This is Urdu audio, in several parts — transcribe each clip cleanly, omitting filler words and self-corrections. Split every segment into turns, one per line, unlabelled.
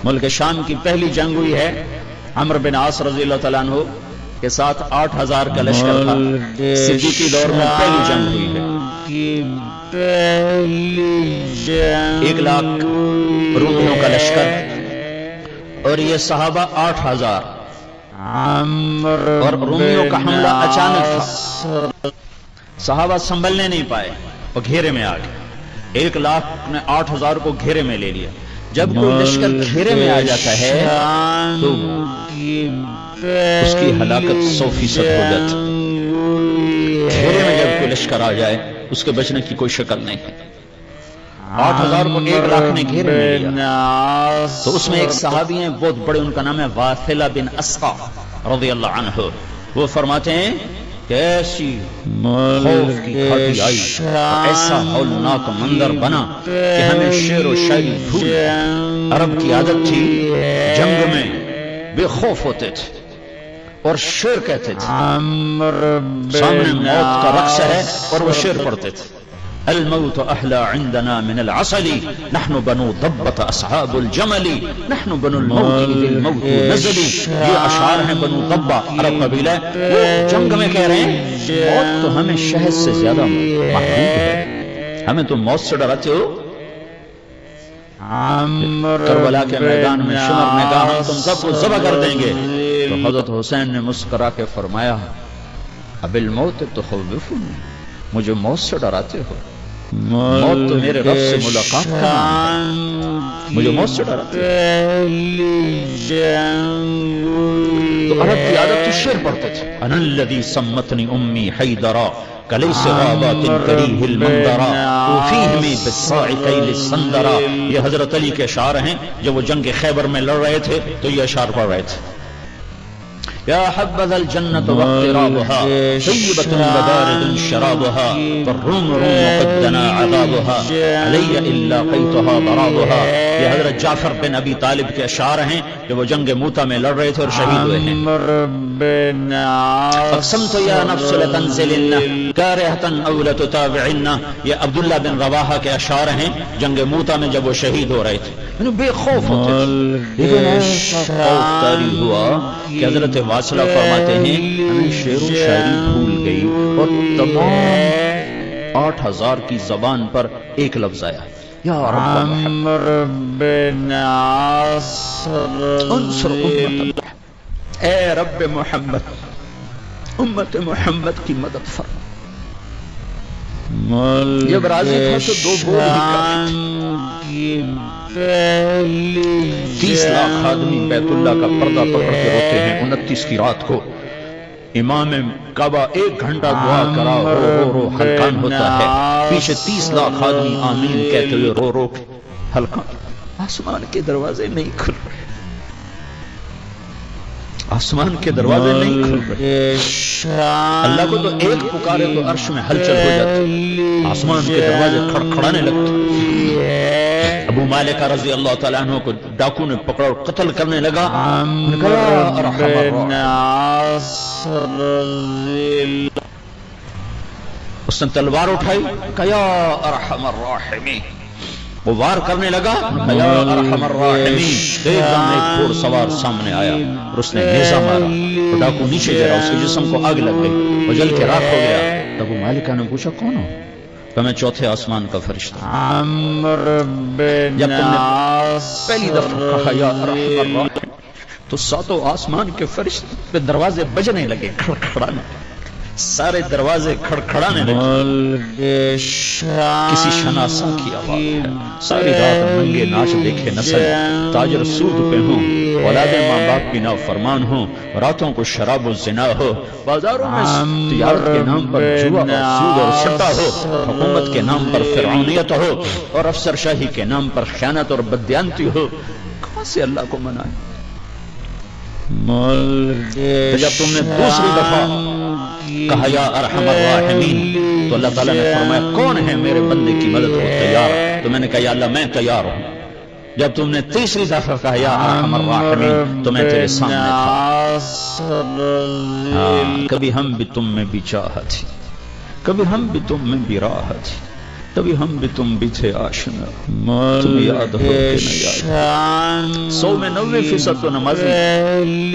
ملک شام کی پہلی جنگ ہوئی ہے عمرو بن عاص رضی اللہ تعالیٰ عنہ کے ساتھ 8000 کا لشکر تھا. صدیقی دور میں پہلی جنگ ہوئی ہے. 1,00,000 رومیوں کا لشکر اور یہ صحابہ 8000 اور رومیوں کا حملہ اچانک تھا. صحابہ سنبھلنے نہیں پائے اور گھیرے میں آ گئے. 1,00,000 نے 8000 کو گھیرے میں لے لیا. جب کوئی لشکر گھیرے میں آ جاتا ہے تو اس کی ہلاکت 100% ہو جاتی. گھیرے میں جب کوئی لشکر آ جائے اس کے بچنے کی کوئی شکل نہیں. 8000 کو 1,00,000 نے گھیرے میں لیا. تو اس میں ایک صحابی ہیں بہت بڑے, ان کا نام ہے واثلہ بن اسقع رضی اللہ عنہ. وہ فرماتے ہیں کہ ایسی خوف کی گھاٹی آئی, ایسا ہولناک منظر بنا کہ ہمیں شعر و شاعری بھول. عرب کی عادت تھی جنگ میں بے خوف ہوتے تھے اور شعر کہتے تھے. سامنے موت کا رقص ہے اور وہ شعر پڑھتے تھے. الموت احلى عندنا من العسل نحن بنو ضبة اصحاب الجمل نحن بنو الموت اذ الموت نزل. یہ اشعار ہیں بنو ضبہ عرب قبیلہ. وہ جنگ میں کہہ رہے ہیں موت تو ہمیں شہد سے زیادہ محبوب ہے, ہمیں تو موت سے ڈراتے ہو. کربلا کے میدان میں شمر نے کہا ہم تم سب کو ذبح کر دیں گے. تو حضرت حسین نے مسکرا کے فرمایا اب الموت تخوفنی, مجھے موت سے ڈراتے ہو. موت تو میرے رب سے ملاقات کا نام ہے, مجھے موت سے ڈراتے ہو. تو عرب کی عادت تو شعر پڑھتے تھے. انا الذی سمتنی امی حیدرا کلیس غابات کریہ المنظرا وفیہم بالصاع کیل السندرا. یہ حضرت علی کے اشعار ہیں. جب وہ جنگ خیبر میں لڑ رہے تھے تو یہ اشعار پڑھ رہے تھے. یا حبذا الجنة واقترابها طیبة وبارد شرابها فالروم روم قد دنا عذابها علی الا قیتها ضرابها. یہ حضرت جعفر بن ابی طالب کے اشعار ہیں جو وہ جنگ موتا میں لڑ رہے تھے اور شہید ہوئے ہیں. اقسمت یا نفس لتنزلن کارہة او لتتابعن. یہ عبداللہ بن رواحہ کے اشعار ہیں جنگ موتا میں جب وہ شہید ہو رہے تھے. بے خوف ہوتے تھے. لیکن ایسا خوف طاری ہوا کہ حضرت واصلہ فرماتے ہیں ہمیں شعر و شاعری بھول گئی اور تمام 8000 کی زبان پر ایک لفظ آیا یا رب محمد انصر امت اللہ. اے رب محمد امت محمد کی مدد فرما. جب راضی تھا تو 2 بول ہی کافی. 30,00,000 آدمی بیت اللہ کا پردہ پکڑ کے روتے ہیں 29 کی رات کو. امام کعبہ 1 گھنٹہ دعا کرا رو رو رو ہلکان ہوتا ہے. پیچھے 30,00,000 آدمی آمین کہتے ہوئے رو رو ہلکان. آسمان کے دروازے نہیں کھل رہے, آسمان کے دروازے نہیں کھل رہے. اللہ کو تو ایک پکارے تو عرش میں ہلچل ہو جاتی, آسمان کے دروازے کھڑکھڑانے لگتے. ابو مالک رضی اللہ تعالیٰ عنہ کو ڈاکو نے پکڑا اور قتل کرنے لگا. اس نے تلوار اٹھائی کہا یا ارحم الراحمین. وہ وار کرنے لگا یا ارحم الراحمین. ایک گھوڑ سوار سامنے آیا اور اس نے نیزہ مارا اور ڈاکو نیچے گرا. اس کے جسم کو آگ لگ گئی, وہ جل کے راکھ ہو گیا. ابو مالکہ نے پوچھا کون ہو؟ کہ میں 4تھے آسمان کا فرشتہ. جب تم نے پہلی دفعہ کہا یا ارحم الراحمین تو 7 آسمان کے فرشتے پہ دروازے بجنے لگے, کھڑکھڑانے. سارے دروازے کھڑکھڑانے لگے. کسی شناسا کی آواز ہے. ساری رات ننگے ناچ دیکھے نسل, تاجر سود پہ ہوں, اولاد ماں باپ کی نافرمان ہوں, راتوں کو شراب و زنا ہو, بازاروں میں تجارت کے نام پر جوا اور سود اور سٹا ہو, حکومت کے نام پر فرعونیت ہو اور افسر شاہی کے نام پر خیانت اور بددیانتی ہو. کہاں سے اللہ کو منائے؟ جب تم نے دوسری دفعہ کہا یا ارحم الراحمین تو اللہ تعالیٰ نے فرمایا کون ہے میرے بندے کی مدد کو تیار؟ تو میں نے کہا یا اللہ میں تیار ہوں. جب تم نے تیسری دفعہ کہا یا ارحم الراحمین تو میں تیرے سامنے تھا. کبھی ہم بھی تم میں بھی چاہت تھی, کبھی ہم بھی تم میں بھی راحت تھی, کبھی ہم بھی تم بھی تھے آشنا, تم یاد ہو کہ نہ یاد. 100 میں 90% تو نمازی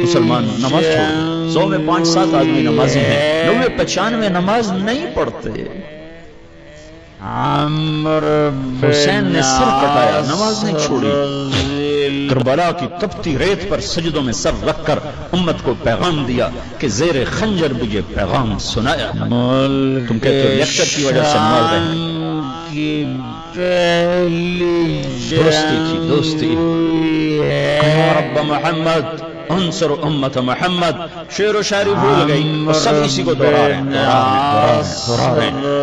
مسلمان نماز چھوڑ، 100 میں 5-7 آدمی نمازی ہیں، 90-95 نماز نہیں پڑھتے۔ حسین نے سر کٹایا، نماز نہیں چھوڑی، کربلا کی تپتی ریت پر سجدوں میں سر رکھ کر امت کو پیغام دیا کہ زیر خنجر بھی یہ پیغام سنایا۔ تم کہتے ہو لیکچر کی وجہ سے نماز رہے، دوستی تھی، دوستی۔ یا رب محمد انصر امت محمد، شعر و شاعری بھول گئی اور سب اسی کو دہرا رہے ہیں،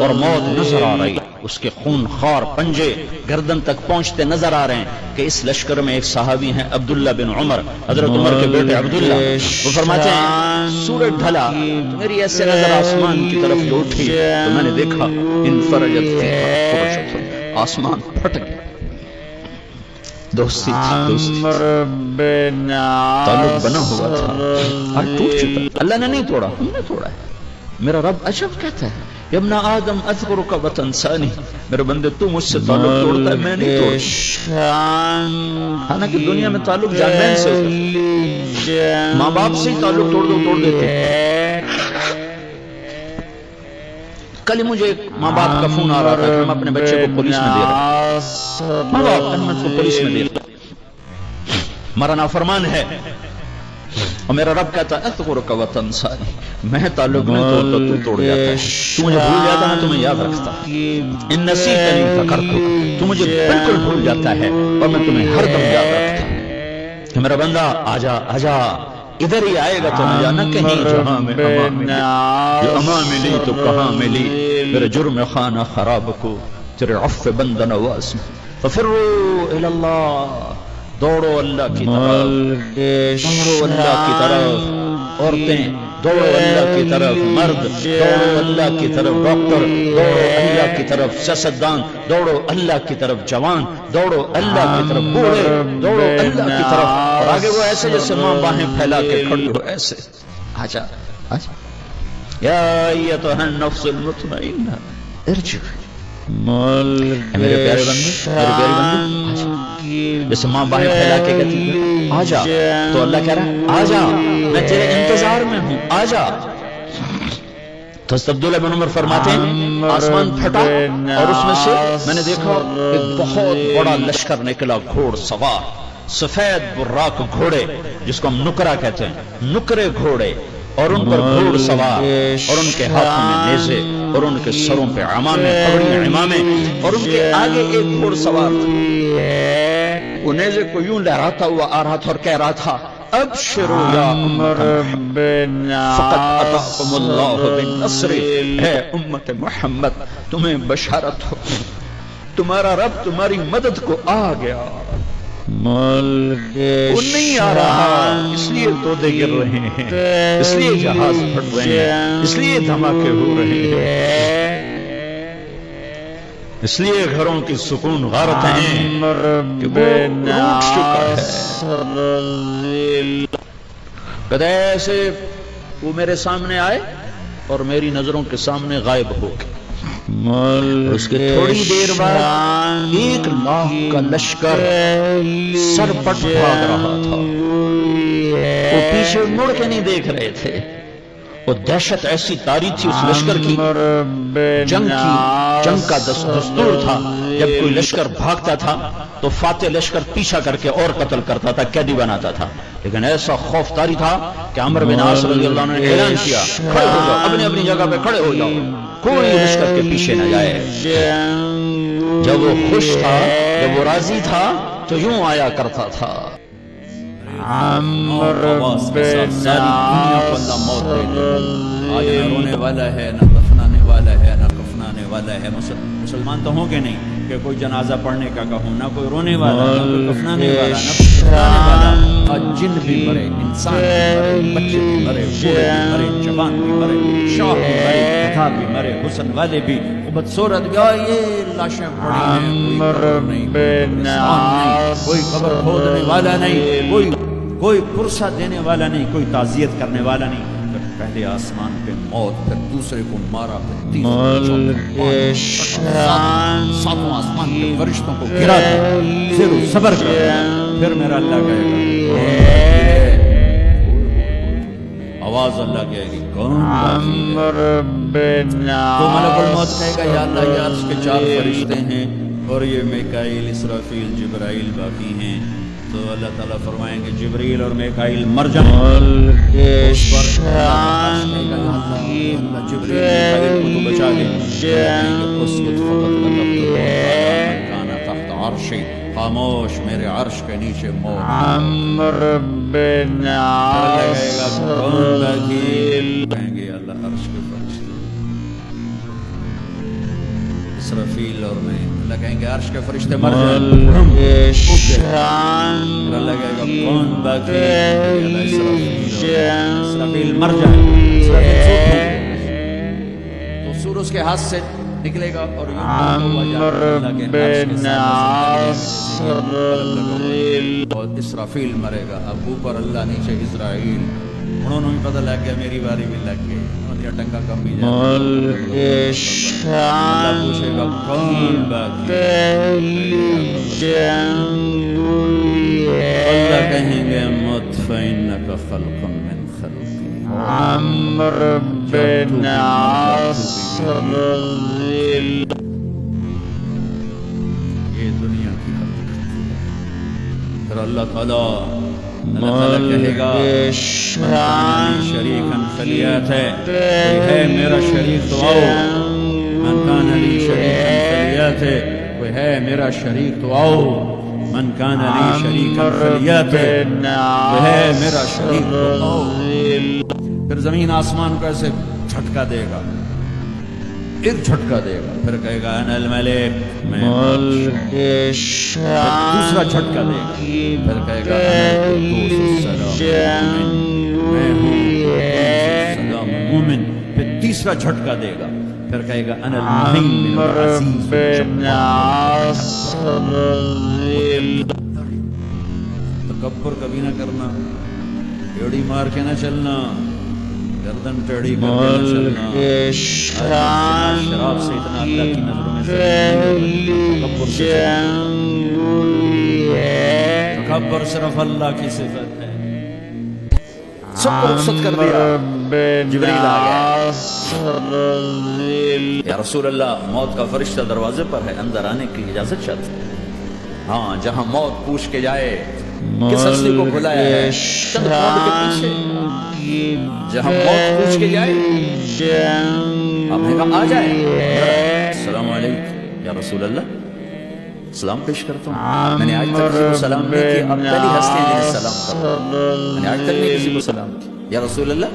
اور موت نظر آ رہی، اس کے خون خار پنجے گردن تک پہنچتے نظر آ رہے ہیں کہ اس لشکر میں ایک صحابی ہیں عبداللہ بن عمر، حضرت عمر کے بیٹے عبداللہ، وہ فرماتے ہیں سورج ڈھلا، میری ایسے نظر آسمان کی طرف جو اٹھی تو میں نے دیکھا انفرجت فیہا فرشۃ، آسمان پھٹ گیا۔ دوستی تھی، دوستی، تعلق بنا ہوا تھا، آج ٹوٹ چکا، اللہ نے نہیں توڑا، ہم نے توڑا ہے۔ میرا رب عجب کہتا ہے یا ابن آدم اذکرک وتنسانی، میرے بندے تو مجھ سے تعلق توڑتا ہے، میں نہیں توڑتا۔ حالانکہ دنیا میں تعلق جان بہن سے ہوتا ہے، ماں باپ سے ہی تعلق توڑ دو توڑ دیتے ہیں۔ کل ہی مجھے ایک ماں باپ کا فون آ رہا تھا کہ ہم اپنے بچے کو پولیس میں دے رہے ہیں، ماں باپ احمد کو پولیس میں دے رہے ہیں، ہمارا نافرمان ہے، اور میرا رب کہتا ہے اذکرک وتنسانی، میں تعلق نہیں توڑتا، تو توڑ جاتا ہے، تو مجھے بھول جاتا ہے، تمہیں یاد رکھتا، ان نسیتنی ذکرتک، تو مجھے بالکل بھول جاتا ہے اور میں تمہیں ہر دم یاد رکھتا کہ میرا بندہ آجا آجا، ادھر ہی آئے گا تو نہ جانا کہیں جہاں میں امان ملی، جو امان ملی تو کہاں ملی، میرے جرم خانہ خراب کو تیرے عفو بندہ نواز، ففروا الی اللہ، دوڑو اللہ کی طرف، دوڑو اللہ کی طرف، عورتیں دوڑو اللہ کی طرف، مرد دوڑو اللہ کی طرف، ڈاکٹر دوڑو اللہ کی طرف، سیاستدان دوڑو اللہ کی طرف، جوان دوڑو اللہ کی طرف، بوڑھے دوڑو اللہ کی طرف، اور آگے وہ ایسے جیسے ماں باہیں پھیلا کے کھڑی ہو، ایسے آجا آجا یا ایتھا النفس المطمئنہ ارجعی، میرے پیارے بندے، میرے پیارے بندے، جیسے ماں باہیں پھیلا کے کہتی ہے آجا، تو اللہ کہہ رہا ہے آجا، میں تیرے انتظار میں ہوں، آجا۔ تو عبداللہ بن عمر فرماتے ہیں آسمان پھٹا اور اس میں سے میں نے دیکھا ایک بہت بڑا لشکر نکلا، گھوڑ سوار، سفید براق گھوڑے جس کو ہم نکرا کہتے ہیں، نکرے گھوڑے، اور ان پر گھوڑ سوار، اور ان کے ہاتھوں میں نیزے، اور ان کے سروں پہ عمامے، پگڑیاں عمامے، اور ان کے آگے ایک گھوڑ سوار تھا، وہ نیزے کو یوں لہراتا ہوا آ رہا تھا اور کہہ رہا تھا ابشروا یا امت محمد فقد اتاکم اللہ بالنصر، اے امت محمد تمہیں بشارت ہو، تمہارا رب تمہاری مدد کو آ گیا، وہ نہیں آ رہا، اس لیے تودے گر رہے ہیں، اس لیے جہاز پھٹ رہے ہیں، اس لیے دھماکے ہو رہے ہیں، اس لیے گھروں کی سکون غارت ہیں کہ وہ روٹ چکا ہے۔ کہتے ایسے وہ میرے سامنے آئے اور میری نظروں کے سامنے غائب ہو گئے، اس کے تھوڑی دیر بعد 1,00,000 کا لشکر سر پٹ بھاگ رہا تھا، وہ پیچھے مڑ کے نہیں دیکھ رہے تھے، وہ دہشت ایسی طاری تھی اس لشکر کی، جنگ کا دستور تھا، جب کوئی لشکر بھاگتا تھا تو فاتح لشکر پیچھا کر کے اور قتل کرتا تھا، قیدی بناتا تھا، لیکن ایسا خوف طاری تھا کہ عمرو بن عاص رضی اللہ عنہ نے اعلان کیا کھڑے ہو جاؤ، اپنی اپنی جگہ پہ کھڑے ہو جاؤ، کوئی لشکر کے پیچھے نہ جائے۔ جب وہ خوش تھا، جب وہ راضی تھا تو یوں آیا کرتا تھا، آواز کے ساتھ ساری دنیا کو اللہ موت دے دے، آج نہ رونے والا ہے، نہ دفنانے والا ہے، نہ کفنانے والا ہے، مسلمان تو ہوں گے نہیں کہ کوئی جنازہ پڑھنے کا کہوں، نہ کوئی رونے والا، نہ کوئی کفنانے والا، نہ کوئی کفنانے والا، آج جن بھی مرے، انسان بھی مرے، بچے بھی مرے، بوڑھے بھی مرے، جوان بھی مرے، شاہ بھی مرے، گدھا بھی مرے، حسن والے بھی، بدصورت بھی، یہ لاشیں پڑی ہیں، کوئی قبر نہیں، کوئی قبر کھودنے والا نہیں، کوئی پرسہ دینے والا نہیں، کوئی تعزیت کرنے والا نہیں، پہلے آسمان پہ موت، پھر دوسرے کو مارا، پھر تیسرے ساتوں آسمان کے فرشتوں کو گرا دیا، زیر و زبر کر دیا۔ پھر میرا اللہ کہے گا آواز اللہ کہے گی کون باقی ہے؟ تو ملک الموت کہے گا یا اللہ یہ عرش کے 4 فرشتے ہیں اور یہ میکائیل، اسرافیل، جبرائیل باقی ہیں۔ تو اللہ تعالیٰ فرمائیں گے جبریل اور میکائیل مر جائیں۔ اس پر اللہ جبریل میکائیل کو تو بچا لے، اسکت فقط لقبت کانا تحت عرشی، خاموش میرے عرش کے نیچے موت۔ کہیں گے اللہ عرش کے فرشتے اسرافیل اور میں، اللہ کہیں گے عرش کے فرشتے مر جائیں۔ اللہ کہے گا کون باقی ہے؟ اللہ اسرافیل مر جائیں۔ تو سور اس کے ہاتھ سے نکلے گا اور اور اسرافیل مرے گا، اب اوپر اللہ نیچے اسرائیل۔ انہوں نے بھی پتہ لگ گیا میری باری بھی لگ گئی، یا ٹنگا کم بھی جائے۔ اللہ پوچھے گا کون باقی ہے؟ اللہ کہیں گے مت فإنک خلق من خلقی یہ دنیا کی حقیقت۔ پھر اللہ تعالیٰ کہے گا شریکاً فلیات ہے، کوئی ہے میرا شریک تو آؤ۔ من کان لی شریکاً فلیات ہے، کوئی ہے میرا شریک تو آؤ۔ من کان لی شریکاً فلیات ہے، کوئی ہے میرا شریک تو آؤ۔ پھر زمین آسمان کو ایسے جھٹکا دے گا، ایک جھٹکا دے گا، پھر کہے گا انا الملک، میں دوسرا جھٹکا دے گا، پھر کہے گا انا القدوس السلام، میں ہوں السلام مومن، پھر تیسرا جھٹکا دے گا، پھر کہے گا انا المہیمن العزیز الجبار۔ تکبر کبھی نہ کرنا، ٹیڑھی مار کے نہ چلنا، گردن ٹیڑھی کر کے نہ چلنا، شراب سے اتنا اللہ کی نظروں میں تکبر سے تکبر صرف اللہ کی صفت ہے۔ سب کو رخصت کر دیا، جبریل آ گیا، یا رسول اللہ موت کا فرشتہ دروازے پر ہے، اندر آنے کی اجازت چاہتے ہیں۔ ہاں جہاں موت پوچھ کے جائے کس ہستی کو بلایا ہے، چند پاؤں کے پیچھے جہاں موت پوچھ کے جائے آپ نے کہا آ جائے۔ السلام علیکم یا رسول اللہ، سلام پیش کرتا ہوں، میں نے آج تک کسی کو سلام نہیں کیا، آپ پہلی ہستی ہیں جنہیں سلام کرتا ہوں، میں نے آج تک نہیں کسی کو سلام کیا۔ یا رسول اللہ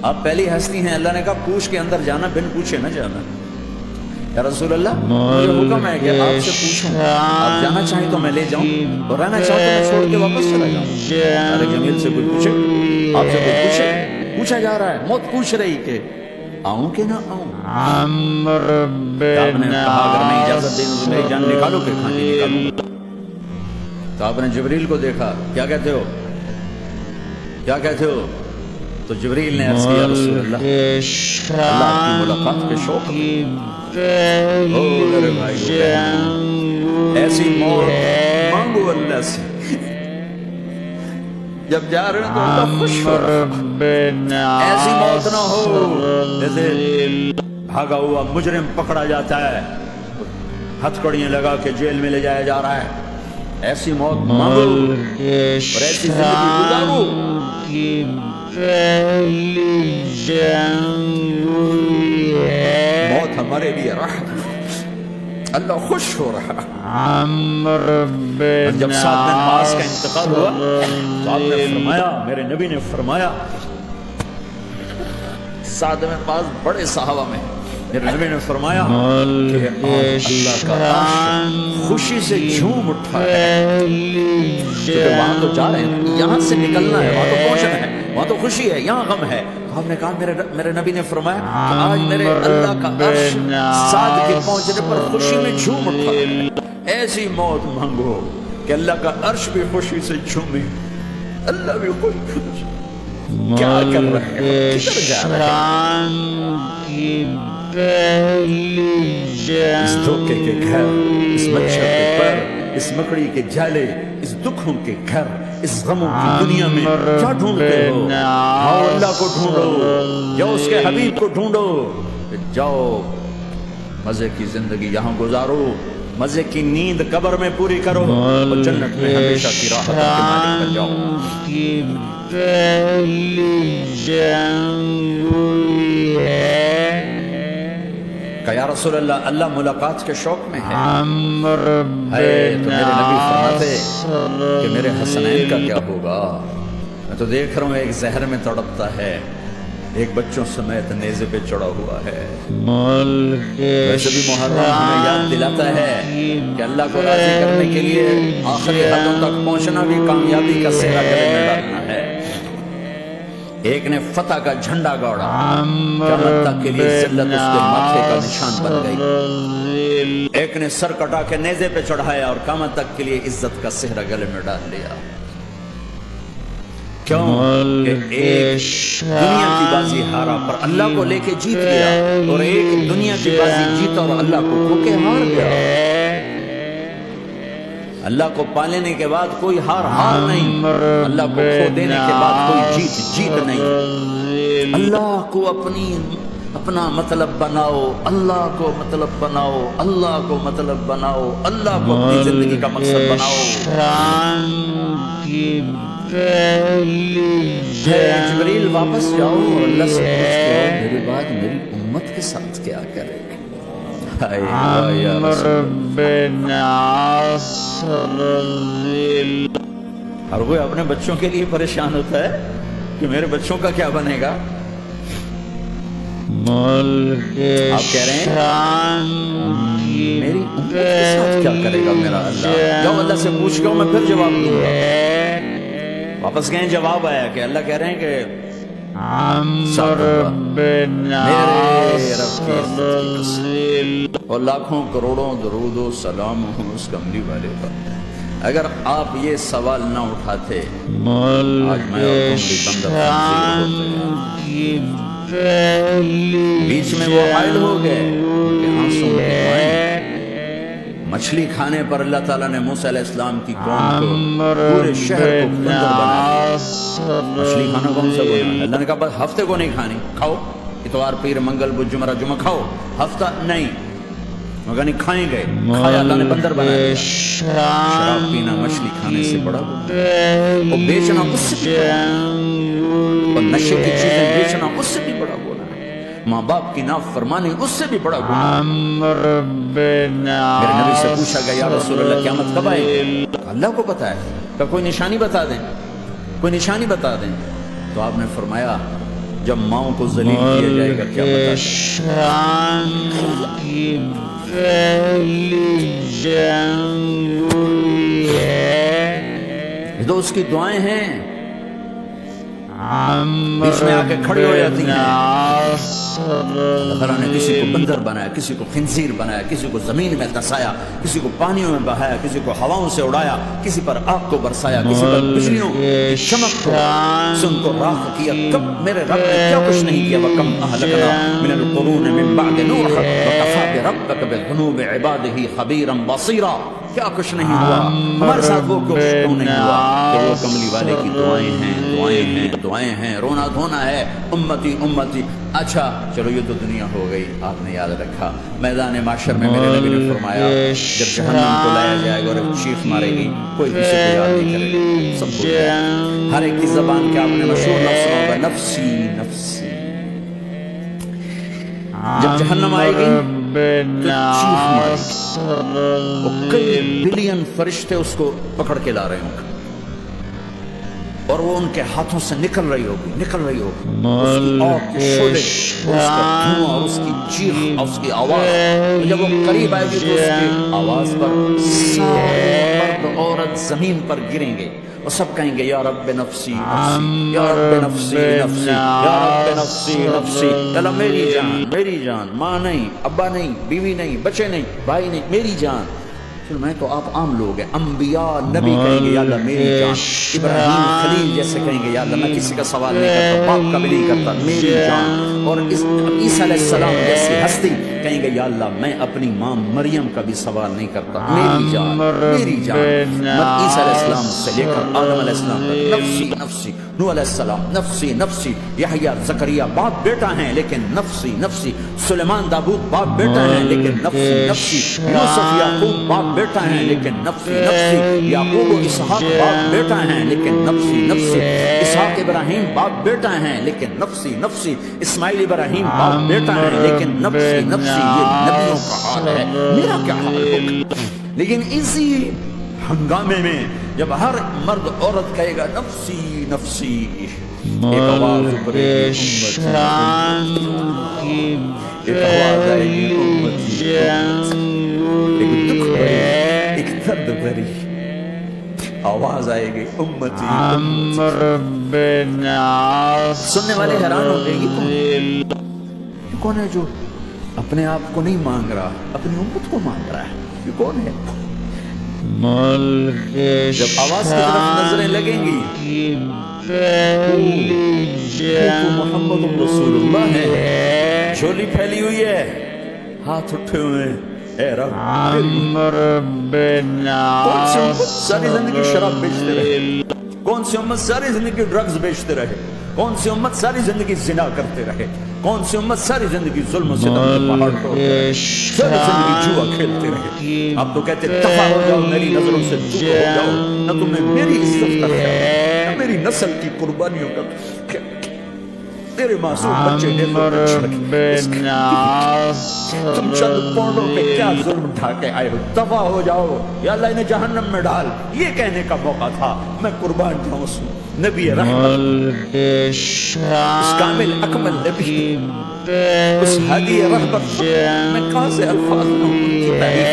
آپ پہلی ہستی ہیں، اللہ نے کہا پوچھ کے اندر جانا، بن پوچھے نہ جانا۔ یا رسول اللہ مجھے حکم ہے کہ آپ سے پوچھوں، آپ جانا چاہیں تو میں لے جاؤں اور رہنا چاہوں تو میں چھوڑ کے واپس چلا جاؤں۔ ارے جمیل سے کوئی پوچھے، آپ سے کوئی پوچھے، پوچھا جا رہا ہے، موت پوچھ رہی کہ آؤں کہ نہ آؤں۔ آپ نے کہا اگر میں اجازت دیں تو میری جان نکالو کہ کھانچی نکالوں گا۔ تو آپ نے جبریل کو دیکھا، کیا کہتے ہو، کیا کہتے ہو؟ تو جبریل نے عرض کیا رسول اللہ اللہ کی ملاقات کے شوق میں ایسی موت مانگو اللہ سے، جب جا رہے ہیں تو اللہ خوش ہو رہا، ایسی موت نہ ہو جیسے بھاگا ہوا مجرم پکڑا جاتا ہے، ہتھکڑیاں لگا کے جیل میں لے جایا جا رہا ہے، ایسی موت مانگو اور ایسی زندگی گزارو۔ موت ہمارے لیے رحمت، اللہ خوش ہو رہا۔ جب سعد بن معاذ کا انتقال ہوا تو آپ نے فرمایا، میرے نبی نے فرمایا، سعد بن معاذ بڑے صحابہ میں، میرے نبی نے فرمایا کہ اللہ کا عرش خوشی سے جھوم اٹھا ہے، کیونکہ وہاں تو جا رہے ہیں، یہاں سے نکلنا ہے، وہاں تو پہنچنا ہے، وہاں تو خوشی ہے، یہاں غم ہے۔ آپ نے کہا میرے نبی نے فرمایا کہ آج میرے اللہ کا عرش سعد کے پہنچنے پر خوشی میں جھوم اٹھا ہے۔ ایسی موت مانگو کہ اللہ کا عرش بھی خوشی سے جھومے، اللہ بھی خوش۔
کیا کر رہے ہیں؟ کدھر جا رہے ہیں؟ اس دھوکے کے گھر، اس مچھر کے پر، اس مکڑی کے جالے، اس دکھوں کے گھر، اس غموں کی دنیا میں کیا ڈھونڈتے ہو؟ آؤ اللہ کو ڈھونڈو، جاؤ اس کے حبیب کو ڈھونڈو، جاؤ مزے کی زندگی یہاں گزارو، مزے کی نیند قبر میں پوری کرو، اور جنت میں ہمیشہ کی راحت کے مالک بن جاؤ۔ کہ یا رسول اللہ، اللہ ملاقات کے شوق میں ہے۔ تو میرے نبی فرماتے کہ میرے حسنین کا کیا ہوگا؟ میں تو دیکھ رہا ہوں ایک زہر میں تڑپتا ہے، ایک بچوں سمیت نیزے پہ چڑھا ہوا ہے۔ ویسے بھی محرم ہمیں یاد دلاتا ہے کہ اللہ کو راضی کرنے کے لیے آخری حدوں تک پہنچنا بھی کامیابی کا سہرا گلے میں ڈالنا ہے۔ ایک نے فتح کا جھنڈا گاڑا، قیامت تک کے لیے ذلت اس کے ماتھے کا نشان بن گئی۔ ایک نے سر کٹا کے نیزے پہ چڑھایا اور قیامت تک کے لیے عزت کا سہرا گلے میں ڈال لیا۔ کیوں کہ ایک دنیا کی بازی ہارا پر اللہ کو لے کے جیت گیا، اور ایک دنیا کی بازی جیتا اور اللہ کو کھو کے ہار گیا۔ اللہ کو پانے کے بعد کوئی ہار نہیں، اللہ کو کھو دینے کے بعد کوئی جیت نہیں۔ اللہ کو اپنا مطلب بناؤ، اللہ کو مطلب بناؤ، اللہ کو مطلب بناؤ، اللہ کو اپنی زندگی کا مقصد بناؤ۔ جبریل واپس جاؤ اور اللہ سے پوچھ کے آؤ میرے بعد میری امت کے ساتھ کیا کرے گا؟ اور وہ اپنے بچوں کے لیے پریشان ہوتا ہے کہ میرے بچوں کا کیا بنے گا۔ آپ کہہ رہے ہیں میری امت کے ساتھ کیا کرے گا میرا اللہ؟ جاؤ اللہ سے پوچھ کے میں پھر جواب دوں گا۔ واپس گئے، جواب آیا کہ اللہ کہہ رہے ہیں کہ میرے رب کی عزت کی قسم اور لاکھوں کروڑوں درود و سلام ہوں اس کملی والے پر، اگر آپ یہ سوال نہ اٹھاتے آج میں اور تم بھی بندہ خنزیر ہوتے ہیں۔ بیچ میں وہ حائل ہو گئے کہ آنسوں کے مائیں۔ مچھلی کھانے پر اللہ تعالیٰ نے موسیٰ علیہ السلام کی قوم کو، پورے شہر کو بندر بنا دیا۔ مچھلی کھانا کون سا گناہ ہے؟ اللہ نے کہا بس ہفتے کو نہیں کھانی، کھاؤ اتوار پیر منگل بدھ جمعہ جمعہ کھاؤ، ہفتہ نہیں۔ مگر نہیں کھائیں گے، کھایا، اللہ نے بندر بنا دیا۔ شراب پینا مچھلی کھانے سے بڑا گناہ، اور بیچنا اس سے بھی بڑا، اور نشے کی چیزیں بیچنا اس سے بھی بڑا گناہ، ماں باپ کی نافرمانی اس سے بھی بڑا گناہ۔ میرے نبی سے پوچھا گیا یا رسول اللہ قیامت کب آئے گی؟ اللہ کو پتا ہے، کہ کوئی نشانی بتا دیں، کوئی نشانی بتا دیں۔ تو آپ نے فرمایا جب ماؤں کو ذلیل کیا جائے گا کیا بتا دیں؟ تو اس کی دعائیں ہیں، بیچ میں آ کے کھڑی ہو جاتی ہیں۔ اللہ تعالیٰ نے کسی کو بندر بنایا، کسی کو خنزیر بنایا، کسی کو زمین میں دسایا، کسی کو پانیوں میں بہایا، کسی کو ہواؤں سے اڑایا، کسی پر آگ کو برسایا، کسی پر بجلیوں کی چمک کو سن کو راکھ کیا۔ کب میرے رب نے کیا کچھ نہیں کیا؟ وَكَمْ أَهْلَكْنَا مِنَ الْقُرُونِ مِنْ بَعْدِ نُوحٍ وَكَفَىٰ بِرَبِّكَ بِذُنُوبِ عِبَادِهِ خَبِيرًا بَصِيرًا۔ کیا کچھ نہیں ہوا ہمارے ساتھ، وہ کچھ کیوں نہیں ہوا کہ وہ کملی والے کی دعائیں ہیں، دعائیں ہیں، دعائیں ہیں، رونا دھونا ہے، امتی امتی۔ اچھا چلو یہ تو دنیا ہو گئی، آپ نے یاد رکھا میدان معاشر میں میرے نبی نے فرمایا جب جہنم کو لایا جائے گا اور ایک چیخ مارے گی، کوئی کسی کو یاد نہیں کرے گا، سب بھول جائے، ہر ایک کی زبان کے آپ نے مشہور لفظ سنا ہوگا نفسی نفسی۔ جب جہنم آئے گی تو چیخ مارے گی، اور کئی بلین فرشتے اس کو پکڑ کے لا رہے ہوں گے، اور وہ ان کے ہاتھوں سے نکل رہی ہوگی، نکل رہی ہوگی، اس کی آگ کے شعلے، اور اس کا دھواں، اور اس کی چیخ، اور اس کی آواز۔ جب وہ قریب آئے گی تو اس کی آواز پر سارے مرد عورت زمین پر گریں گے، اور سب کہیں گے یا رب نفسی نفسی، یا رب نفسی نفسی، یا رب نفسی نفسی۔ اللہ میری جان، میری جان، ماں نہیں، ابا نہیں، بیوی نہیں، بچے نہیں، بھائی نہیں، میری جان۔ میں تو آپ عام لوگ ہیں، انبیاء نبی کہیں گے یا اللہ میری جان، ابراہیم خلیل جیسے کہیں گے یا اللہ میں کسی کا سوال نہیں کرتا، باپ کا بھی نہیں کرتا، میری جان، اور عیسیٰ علیہ السلام جیسی ہستی کہیں گے یا اللہ میں اپنی ماں مریم کا بھی سوال نہیں کرتا، میری جان میری جان۔ عیسیٰ علیہ السلام سے لے کر آدم علیہ السلام تک نفسی نفسی، نوح علیہ السلام نفسی نفسی، یحییٰ زکریا باپ بیٹا ہیں لیکن نفسی نفسی، سلیمان داؤد باپ بیٹا ہیں لیکن نفسی نفسی، یوسف یعقوب باپ بیٹا ہیں لیکن نفسی نفسی، یعقوب و اسحاق باپ بیٹا ہیں لیکن نفسی نفسی، اسحاق ابراہیم باپ بیٹا ہیں لیکن نفسی نفسی، اسماعیل ابراہیم باپ بیٹا ہیں لیکن نفسی نفسی۔ یہ نبیوں کا حال ہے، میرا کیا حال ہوگا؟ لیکن اسی ہنگامے میں جب ہر مرد عورت کہے گا نفسی نفسی، ایک آواز ابھرے گی امتی، ایک آواز آئے گی امتی، ایک دکھ بھری ایک درد بھری آواز آئے گی امتی امتی۔ سننے والے حیران ہو گئے گی کون ہے جو اپنے آپ کو نہیں مانگ رہا، اپنی امت کو مانگ رہا ہے، یہ کون ہے؟ جب آواز کی طرف نظریں لگیں گی محمد رسول اللہ ہے، جھولی پھیلی ہوئی ہے، ہاتھ اٹھے ہوئے ہیں، اے رب کون سی امت ساری زندگی شراب بیچتے رہے، کون سی امت ساری زندگی ڈرگز بیچتے رہے، کون سی امت ساری زندگی زنا کرتے رہے، کون سی امت ساری زندگی ظلم و ستم کے پہاڑ توڑتے رہے، ساری زندگی جوا کھیلتے رہے۔ اب تو کہتے دفع ہو جاؤ میری نظروں سے دور ہو جاؤ، نہ تمہیں میری عزت کا خیال ہے، نہ میری نسل کی قربانیوں کا خیال، تیرے معصوم بچے تم چند پونڈوں پہ کیا ظلم اٹھا کے آئے ہو، دفع ہو جاؤ یا اللہ انہیں جہنم میں ڈال۔ یہ کہنے کا موقع تھا، میں قربان جاؤں اس نبی رحمت، اس کامل اکمل نبی، اس ہادی رحمت، میں کہاں سے الفاظ لوں ان کی تعریف؟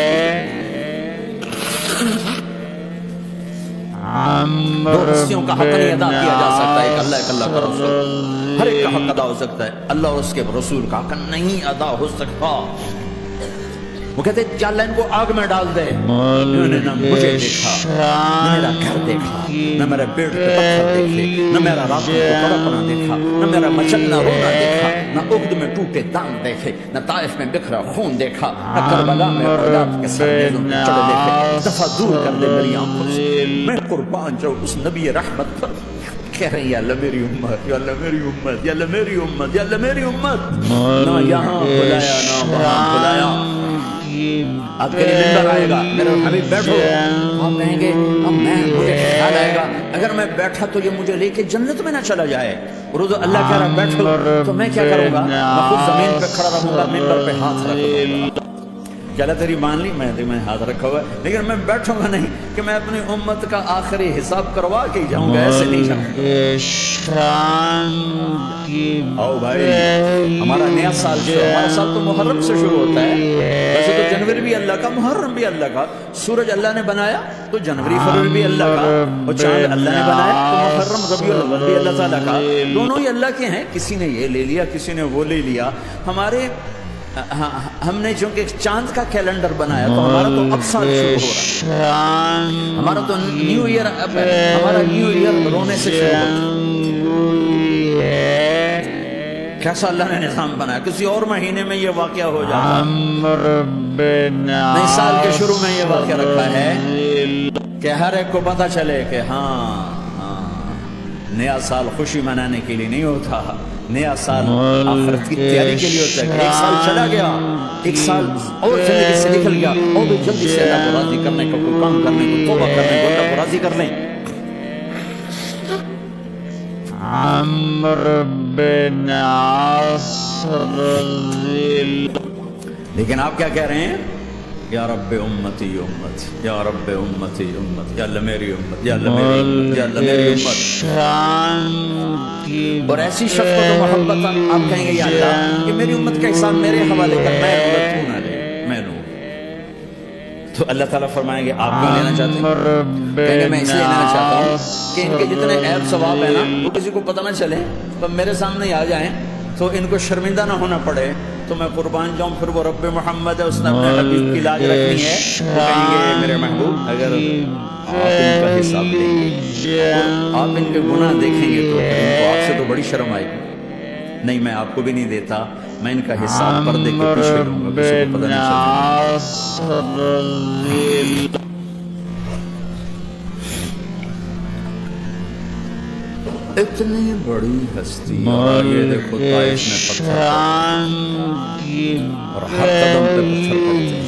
دو ہستیوں کا حق نہیں ادا کیا جا سکتا، ایک اللہ ایک اللہ کا رسول، ہر ایک کا حق ادا ہو سکتا ہے، اللہ اور اس کے رسول کا حق نہیں ادا ہو سکتا۔ وہ کہتے ہیں یا اللہ ان کو آگ میں ڈال دے، انہوں نے نہ مجھے دیکھا، نہ میرا گھر دیکھا، نہ میرے پیٹ کے پتھر دیکھے، نہ میرا راتوں کو تڑپنا دیکھا، نہ میرا مچلنا رونا دیکھا، نہ احد میں ٹوٹے دانت دیکھے، نہ طائف میں بکھرا خون دیکھا، نہ کربلا میں اولاد کے سرنیزوں پہ چڑھ دیکھے۔ دفع دور کر دے میری آنکھوں سے، میں قربان جاؤں اس نبی رحمت پر۔ کہہ رہے ہیں یا اللہ میری امت، یا اللہ میری امت، یا اللہ میری امت، یا اللہ میری امت، نہ یہاں بلایا نہ وہاں بلایا۔ آپ کے لیے ممبر آئے گا، میرے حبیب بیٹھو، آپ کہیں گے اب مجھے خیال آئے گا اگر میں بیٹھا تو یہ مجھے لے کے جنت میں نہ چلا جائے، اور اللہ کہہ رہا بیٹھو تو میں کیا کروں گا؟ میں خود زمین پہ کھڑا رہوں گا، ممبر پہ ہاتھ رکھ دوں گا۔ کہ اللہ تیری مان لی، میں ہاتھ رکھا ہوا ہے، لیکن میں بیٹھوں گا نہیں کہ میں اپنی امت کا آخری حساب کروا کے جاؤں گا، ایسے نہیں جاؤں گا۔ آؤ بھائی، ہمارا نیا سال شروع، ہمارا سال تو محرم سے شروع ہوتا ہے، ویسے تو جنوری بھی اللہ کا، محرم بھی اللہ کا، سورج اللہ نے بنایا تو جنوری فروری بھی اللہ کا، اور چاند اللہ نے بنایا تو محرم ربیع الاول بھی اللہ تعالیٰ کا، دونوں ہی اللہ کے ہیں، کسی نے یہ لے لیا کسی نے وہ لے لیا۔ ہم نے چونکہ چاند کا کیلنڈر بنایا تو ہمارا تو اب سال شروع ہو رہا ہے، ہمارا تو نیو ایئر اب ہے، ہمارا نیو ایئر رونے سے شروع ہوتا ہے۔ کیسا اللہ نے نظام بنایا، کسی اور مہینے میں یہ واقعہ ہو جاتا، نئے سال کے شروع میں یہ واقعہ رکھا ہے کہ ہر ایک کو پتہ چلے کہ ہاں نیا سال خوشی منانے کے لیے نہیں ہوتا، نیا سال آخرت کی تیاری کے لیے ہوتا ہے کہ ایک سال چلا گیا، ایک سال اور زندگی سے نکل گیا، اور بھی جلدی سے اللہ کو راضی کرنے کو، کوئی کام کرنے کو، توبہ کرنے کو، اللہ کو راضی کر لیں۔ لیکن آپ کیا کہہ رہے ہیں؟ یا رب امتی امت، یا رب امتی امت، یا اللہ میری امت، یا اللہ میری امت، یا اللہ میری امت۔ اور ایسی شفقت و محبت آپ کہیں گے یا اللہ کہ میری امت کا حساب میرے حوالے کر، میں لوں گا تو نہ لے، میں لوں۔ تو اللہ تعالیٰ فرمائیں گے آپ کیوں لینا چاہتے ہیں؟ کہیں گے میں اس لیے لینا چاہتا ہوں کہ ان کے جتنے عیب ثواب ہیں نا وہ کسی کو پتہ نہ چلے، تو میرے سامنے آ جائیں تو ان کو شرمندہ نہ ہونا پڑے تو میں قربان جاؤں، پھر وہ رب محمد ہے، اس نے اپنے حبیب کی لاج رکھنی ہے، وہ کہیں گے میرے محبوب اگر آپ ان کا حساب لیں گے اور آپ ان کے گناہ دیکھیں گے تو ان کو آپ سے تو بڑی شرم آئے گی، نہیں میں آپ کو بھی نہیں دیتا، میں ان کا حساب پردے کے پیچھے لوں گا، کسی کو پتہ نہیں چلے۔ اتنی بڑی ہستی، اور یہ دیکھو طائف میں پتھر اور ہر قدم پہ پتھر پڑتے ہیں،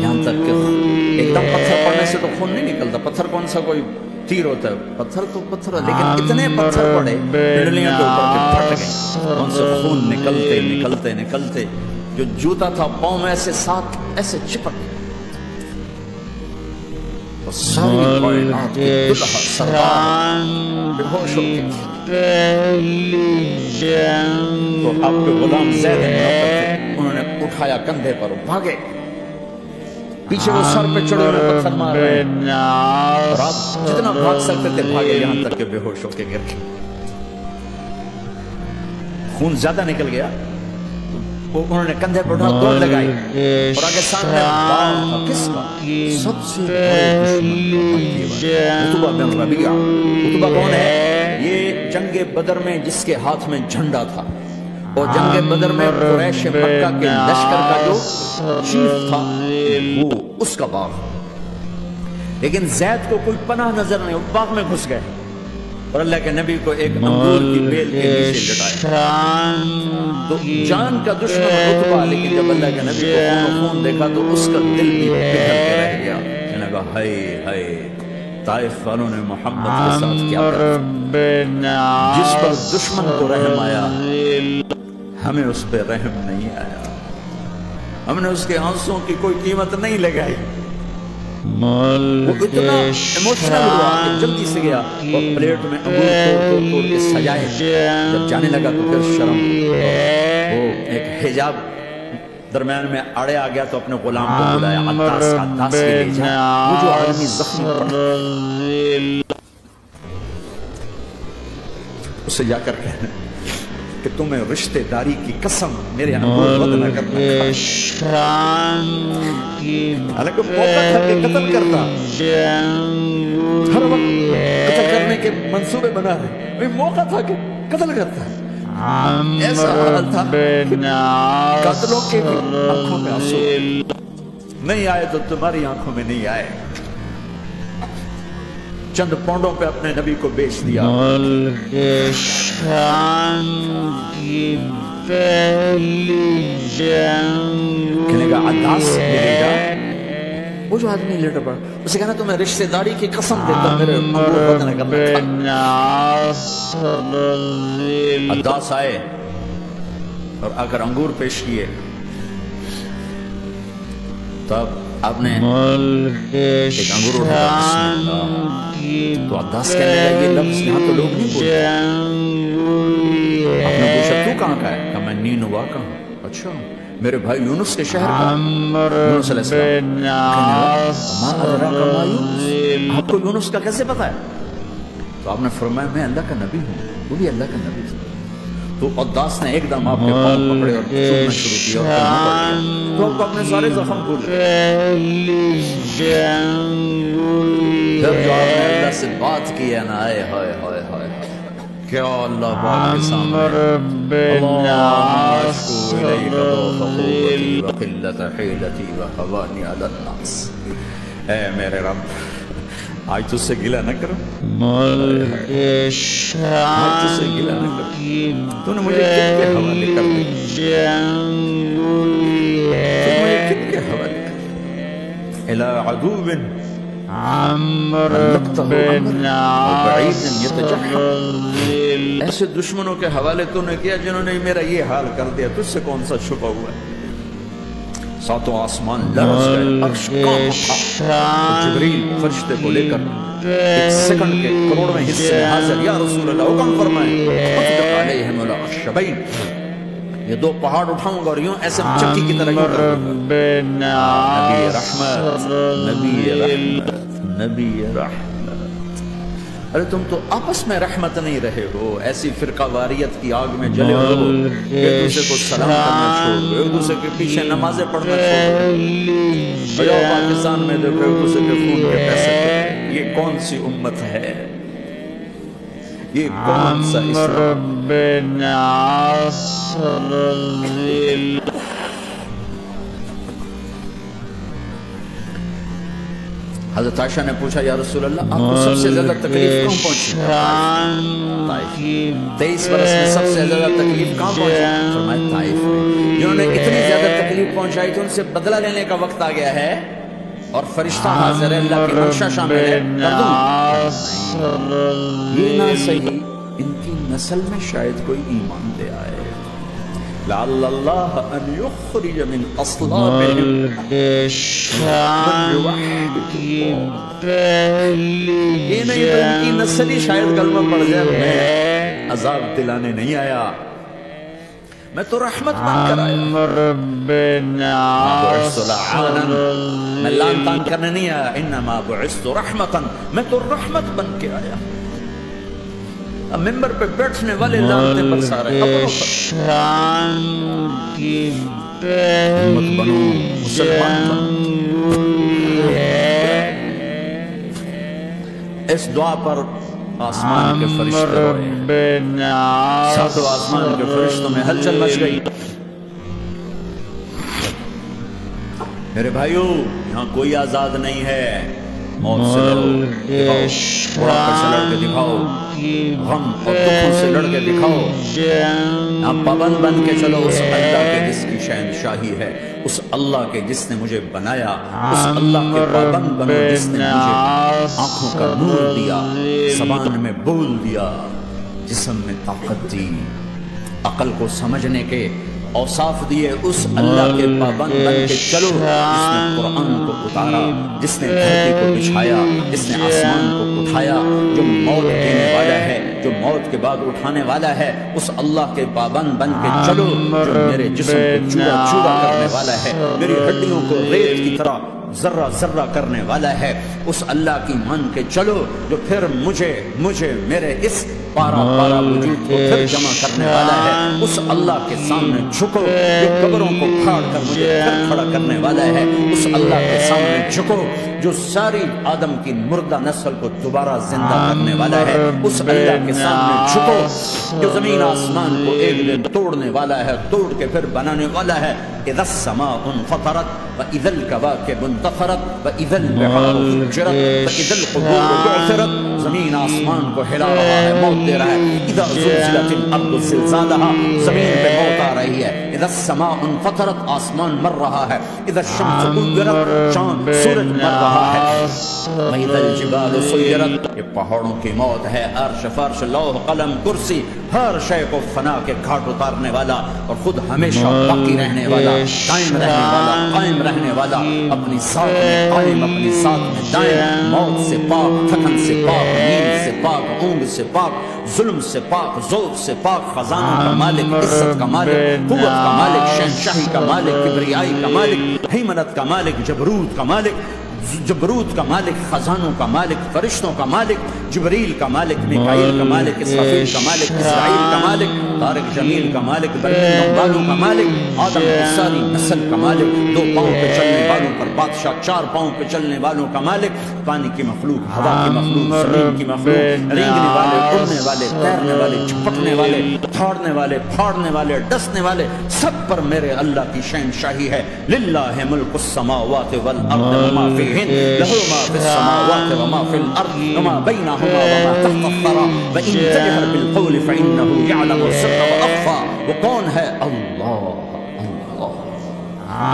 یہاں تک کہ ایک دم پتھر پڑنے سے تو خون نہیں نکلتا، پتھر کون سا کوئی تیر ہوتا ہے، پتھر تو پتھر ہے، لیکن اتنے پتھر پڑے پنڈلیوں کے اوپر کے پھٹ گئے، ان سے خون نکلتے نکلتے نکلتے جو جوتا تھا پاؤں میں ایسے ساتھ ایسے چپک گئے، اور ساری کائنات کے دلہا سردار بے ہوش ہو گئے۔ تو آپ کے غلام زید بن نوفل تھے، انہوں نے اٹھایا کندھے پر، بھاگے، پیچھے وہ سر پہ چڑھے ہوئے پتھر مار رہے ہیں، اور آپ جتنا بھاگ سکتے تھے بھاگے، یہاں تک کہ بے ہوش ہو کے گر گئے، خون زیادہ نکل گیا، انہوں نے کندھے پر اٹھا دوڑ لگائی، اور آگے سامنے باغ تھا، کس کا؟ سب سے بڑے دشمن کا، عتبہ بن ربیعہ۔ عتبہ کون ہے؟ یہ جنگ بدر میں جس کے ہاتھ میں جھنڈا تھا، اور جنگ بدر میں قریش مکہ کے لشکر کا جو چیف تھا وہ اس کا باغ، لیکن زید کو کوئی پناہ نظر نہیں، وہ باغ میں گھس گئے اور اللہ کے نبی کو ایک انگور کی بیل کے نیچے لٹایا، تو جان کا دشمن عتبہ، لیکن جب اللہ کے نبی کو خون و خون دیکھا تو اس کا دل بھی پگھل کے رہ گیا، کہنے لگا ہائے ہائے طائف والوں نے محمد کے ساتھ کیا کیا، جس پر دشمن کو رحم آیا ہمیں اس پہ رحم نہیں آیا، ہم نے اس کے آنسوں کی کوئی قیمت نہیں لگائی، وہ اتنا ایموشنل ہوا کہ جلدی سے گیا اور پلیٹ میں انگور توڑ توڑ کے سجائے، جب جانے لگا تو پھر شرم، وہ ایک حجاب درمیان میں اڑے آ گیا تو اپنے غلام کو بلایا، عداس عداس کے لے جا، وہ جو آدمی زخمی پڑا، اسے جا کر کہنے کہ تمہیں رشتہ داری کی قسم میرے انگور رد نہ کرنا، حالانکہ موقع تھا کہ قتل کرتا، ہر وقت قتل کرنے کے منصوبے بنا رہے، موقع تھا کہ قتل کرتا، ایسا حال تھا قاتلوں کے آنکھوں میں آنسو نہیں آئے تو تمہاری آنکھوں میں نہیں آئے، چند پونڈوں پہ اپنے نبی کو بیچ دیا، کہنے گا عداس لے جا، وہ جو آدمی لیٹا پڑا، اسے کہنا تمہیں رشتہ داری کی قسم دیتا میرے انگور رد نہ کرنا تھا۔ عداس آئے اور آ کر انگور پیش کیے، تب آپ نے ایک انگور اٹھا، بسم اللہ، تو عداس کہنے لگا یہ لفظ یہاں تو لوگ نہیں بولتے، آپ نے پوچھا تو کہاں کا ہے؟ کہا میں نینوا کا ہوں۔ اچھا میرے بھائی یونس کے شہر کا؟ یونس علیہ السلام۔ ما ادراک ما یونس، آپ کو یونس کا کیسے پتا ہے؟ تو آپ نے فرمایا میں اللہ کا نبی ہوں، وہ بھی اللہ کا نبی تھا۔ تو عداس نے ایک دم آپ کے پاؤں پکڑے اور چومنا شروع کیا اور کلمہ پڑھ لیا، تو آپ کو اپنے سارے زخم بھول گئے۔ جب جو آپ نے اللہ سے بات کی ہے نا، آئے ہائے ہائے ہائے کیا اللہ پاک کے سامنے، اللہم اشکو الیک ضعف قوتی وقلت حیلتی وحوانی علی الناس، اے میرے رب آج تجھ سے گلہ نہ کروں، آج تجھ سے گلہ نہ کروں، تو نے مجھے کن کے حوالے کر دیا، تو مجھے کن کے حوالے کر دیا، الی عدو ملکتہ وبعید یتجحم، ایسے دشمنوں کے حوالے تو نے کیا جنہوں نے میرا یہ حال کر دیا، تجھ سے کون سا چھپا ہوا ہے؟ ساتوں آسمان لرز گئے، عرش کانپ اٹھا، جبریل فرشتے کو لے کر ایک سیکنڈ کے کروڑویں حصے میں حاضر، یا رسول اللہ حکم فرمائیں، اطبق علیہم العشبین، یہ دو پہاڑ اٹھاؤں گا اور یوں ایسے چکی کی طرح یوں کر دوں گا، نبی رحمت، نبی رحمت، نبی رحمت، ارے تم تو آپس میں رحمت نہیں رہے ہو، ایسی فرقہ واریت کی آگ میں جلے ہو، ایک دوسرے کو سلام کرنا چھوڑ دو، ایک دوسرے کے پیچھے نمازیں پڑھنا چھوڑ دو، اور پاکستان میں دیکھو ایک دوسرے کے خون کے پیسے کھاتے۔ یہ کون سی امت ہے؟ یہ کون سا اسلام؟ حضرت عائشہ نے پوچھا یا رسول اللہ آپ کو سب سے زیادہ تکلیف کہاں پہنچی؟ 23 برس میں سب سے زیادہ تکلیف کہاں پہنچی؟ فرمایا طائف میں۔ جنہوں نے اتنی زیادہ تکلیف پہنچائی تو ان سے بدلہ لینے کا وقت آ گیا ہے، اور فرشتہ حاضر ہے، اللہ کی منشا شامل ہے، کر دوں۔ یہ نہ صحیح، ان کی نسل میں شاید کوئی ایمان لے آئے، لعل اللہ ان یخرج من اصلابہم من یوحد اللہ۔ یہ نہیں تو ان کی نسل ہی شاید کلمہ پڑھ جائے، میں عذاب دلانے نہیں آیا، میں تو رحمت بن کر آیا، میں لان تان کرنے نہیں آیا، انما بعثت رحمتا، میں تو رحمت بن کے آیا۔ اب ممبر پہ بیٹھنے والے لانتے برسا رہے اپنوں پر، مت بنو مسلمان بنو۔ اس دعا پر آسمان کے فرشتے روئے، ساتوں آسمان کے فرشتوں میں ہلچل مچ گئی۔ میرے بھائیو، یہاں کوئی آزاد نہیں ہے، موت سے لڑو، دکھاؤ، بڑھاپے سے لڑ کے دکھاؤ، غم اور دکھوں سے لڑ کے دکھاؤ، یہاں پابند بن کے چلو اس اللہ کے جس کی شہنشاہی ہے، اس اللہ کے جس نے مجھے بنایا، اس اللہ کے پابند بنو جس نے مجھے آنکھوں کا نور دیا، زبان میں بول دیا، جسم میں طاقت دی، عقل کو سمجھنے کے اوصاف دیے، اس اللہ کے پابند بن کے چلو جس نے قرآن کو اتارا، جس نے دھرتی کو بچھایا، جس نے آسمان کو اٹھایا، جو موت دینے والا ہے، جو موت کے بعد اٹھانے والا ہے، اس اللہ کے پابند بن کے چلو جو میرے جسم کو چورا چورا کرنے والا ہے، میری ہڈیوں کو ریت کی طرح ذرہ ذرہ کرنے والا ہے، اس اللہ کی مان کے چلو جو پھر مجھے میرے اس پارا پارا وجود کو پھر جمع کرنے والا ہے، اس اللہ کے سامنے جھکو جو قبروں کو پھاڑ کر مجھے پھر کھڑا کرنے والا ہے، اس اللہ کے سامنے جھکو جو ساری آدم کی مردہ نسل کو دوبارہ زندہ کرنے والا ہے، اس اللہ کے سامنے جھکو جو زمین آسمان کو ایک دن توڑنے والا ہے، توڑ کے پھر بنانے والا ہے۔ اذا السماء انفطرت واذا الكواكب انتثرت واذا البحار فجرت واذا القبور بعثرت، زمین آسمان کو ہلا رہا ہے، موت دے رہا ہے۔ اذا زلزلت الارض زلزالها، زمین پہ موت آ رہی ہے۔ اذا السماء انفطرت، آسمان مر رہا ہے۔ اذا الشمس كورت، چاند سورج مر رہا ہے۔ واذا الجبال سيرت، یہ پہاڑوں کی موت ہے۔ عرش فرش لوح قلم کرسی، ہر شے کو فنا کے گھاٹ اتارنے والا اور خود ہمیشہ باقی رہنے والا، قائم رہنے والا، قائم رہنے والا، اپنی ذات میں قائم، اپنی ذات میں دائم، موت سے پاک، تھکن سے پاک، نیند سے پاک، اونگ سے پاک، ظلم سے پاک، ذوق سے پاک، خزانوں کا مالک، عزت کا مالک، قوت کا مالک، شہنشاہی کا مالک، کبریائی کا مالک، حیمنت کا مالک، جبروت کا مالک، جبروت کا مالک، خزانوں کا مالک، فرشتوں کا مالک، جبریل کا مالک، میکائیل کا مالک، اسرافیل کا مالک، اسرائیل کا مالک، طارق جمیل کا مالک، برکتوں والوں کا مالک، آدم کی ساری نسل کا مالک، 2 پاؤں پہ چلنے والوں پر بادشاہ، 4 پاؤں پہ چلنے والوں کا مالک، پانی کی مخلوق، ہوا کی مخلوق، زمین کی مخلوق، رینگنے والے، اڑنے والے، تیرنے والے، چپکنے والے، پھاڑنے والے، پھاڑنے والے، ڈسنے والے، سب پر میرے اللہ کی شہنشاہی ہے۔ للہ ملک السماوات والارض وما فیہن، لہ ما فی السماوات وما فی الارض وما بینہما وما تحت الثری وان تجہر بالقول فانہ یعلم السر واخفی۔ وہ کون ہے؟ اللہ۔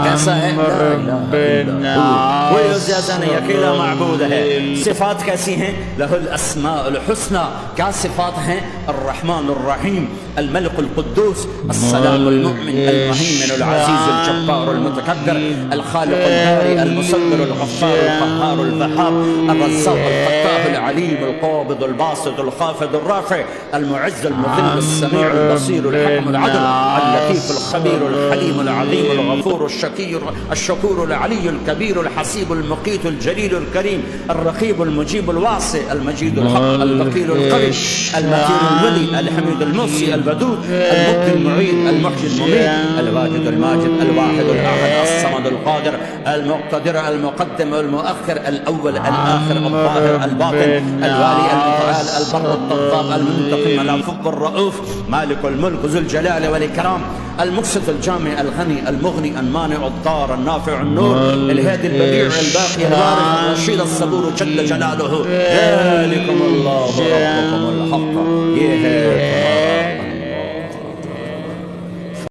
کیسا ہے؟ لا الہ الا ہو، کوئی اس جیسا نہیں، اکیلا معبود ہے۔ صفات کیسی ہیں؟ لہ الاسماء الحسنى، کیا صفات ہیں؟ الرحمن الرحیم، الملك القدوس، السلام المؤمن، المهيمن العزيز الجبار المتكبر، الخالق البارئ المصور الغفار القهار الوهاب، الرزاق الفتاح العليم القابض الباسط الخافض الرافع، المعز المذل السميع البصير الحكم العدل، اللطيف الخبير الحليم العظيم الغفور الشكور العلي الكبير الحسيب المقيت الجليل الكريم الرقيب المجيب الواسع المجيد الحق الوكيل القوي المتين الولي الحميد الموصي الودود المبدي المعيد المحيي المميت الواجد الماجد الواحد الأحد الصمد القادر المقتدر المقدم المؤخر الأول الآخر الظاهر الباطن الوالي المتعال البر التواب المنتقم العفو الرؤوف مالك الملك ذو الجلال والإكرام المقسط الجامع الغني المغني المانع الضار النافع النور الهادي البديع الباقي الوارث الرشيد الصبور جل جلاله ذلكم الله ربكم الحق. یہ ہے